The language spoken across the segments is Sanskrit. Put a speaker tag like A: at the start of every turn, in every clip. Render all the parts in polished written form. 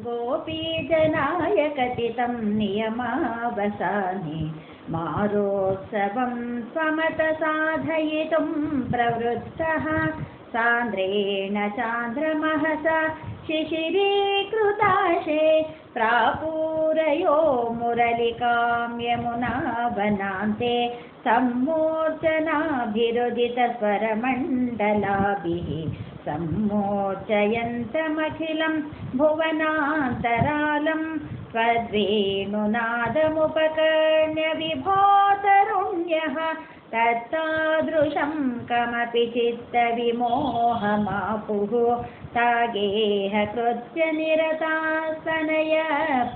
A: गोपीजनाय कथितं नियमावसाने मारोत्सवं स्वमतसाधयितुं प्रवृत्तः सान्द्रेण चान्द्रमहसा शिशिरीकृताशे प्रापूरयो मुरलिकां यमुनावनान्ते सम्मोर्चनाभिरुदितस्वरमण्डलाभिः सम्मोर्चयन्तमखिलं भुवनान्तरालं त्वद्वेणुनादमुपकर्ण्य विभातरुण्यः तत्तादृशं कमपि चित्तविमोहमापुः तागेह कृत्य निरतास्तनय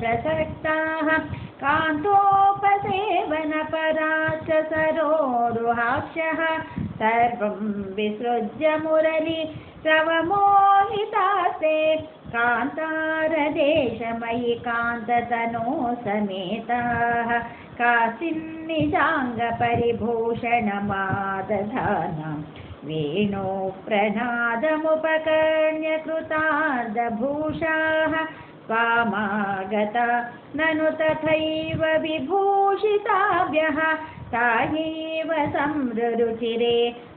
A: प्रसक्ताः कान्तोपसेवनपराश्च सरोरुहाक्षः सर्वं विसृज्य मुरली प्रवमोहितास्ते कान्तारदेशमयि कान्ततनो समेताः कासिन्निजाङ्गपरिभूषणमादधानां वेणो प्रनादमुपकर्ण्य कृतार्धभूषाः स्वामागता ननु तथैव विभूषिताभ्यः तायैव संरुचिरे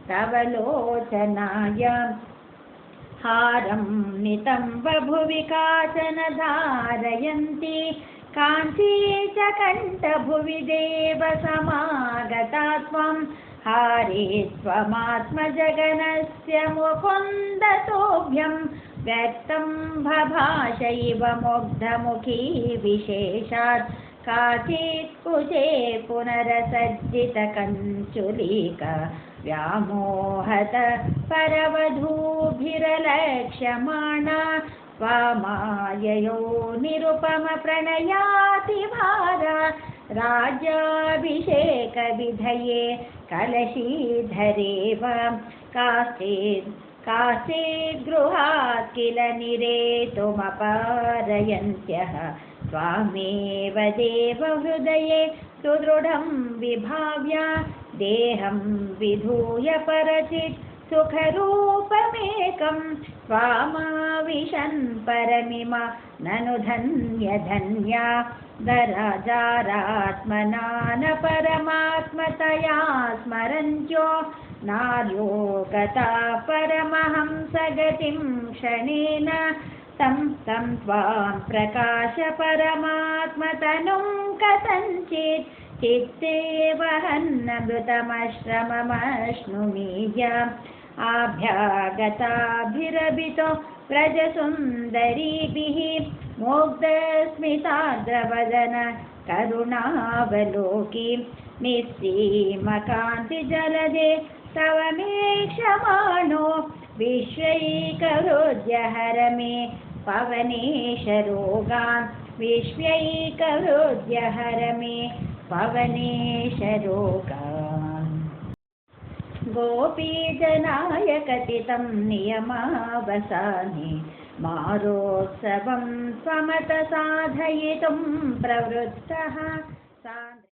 A: तव लोचनायां हारं नितम्बभुवि काचन धारयन्ती काञ्ची च कण्ठभुवि देव समागता त्वं हारे त्वमात्मजगनस्य मुकुन्दतोभ्यं व्यक्तं भभाषैव मुग्धमुखी विशेषात् काचित् कुजे पुनरसज्जितकञ्चुलीका व्यामोहत परवधूभिरलक्ष्यमाणा स्वामाययो निरुपमप्रणयातिभारा राज्याभिषेकविधये कलशीधरेव काश्चित् गृहात् किल निरेतुमपारयन्त्यः त्वामेव देवहृदये सुदृढं विभाव्य देहं विधूय परचित् सुखरूपमेकं त्वामाविशन् परमिमा ननु धन्यधन्या दराजारात्मना न परमात्मतया स्मरन्त्यो नार्यो गता परमहंसगतिं क्षणेन तं त्वां प्रकाश परमात्मतनुं कथञ्चित् चित्ते वहन्नमृतमश्रममश्नुमीयम् आभ्यागताभिरभितो व्रजसुन्दरीभिः मुग्धस्मितार्द्रवदन करुणावलोकी निस्सीमकान्तिजलदे तव मेक्षमाणो विश्वैकहृद्यहर मे पवनेश रोगान् विश्वैकहृद्यहर मे पवनेश रोगान् गोपीजनाय कथितं नियमावसाने मारोत्सवं स्वमतसाधयितुं प्रवृत्तः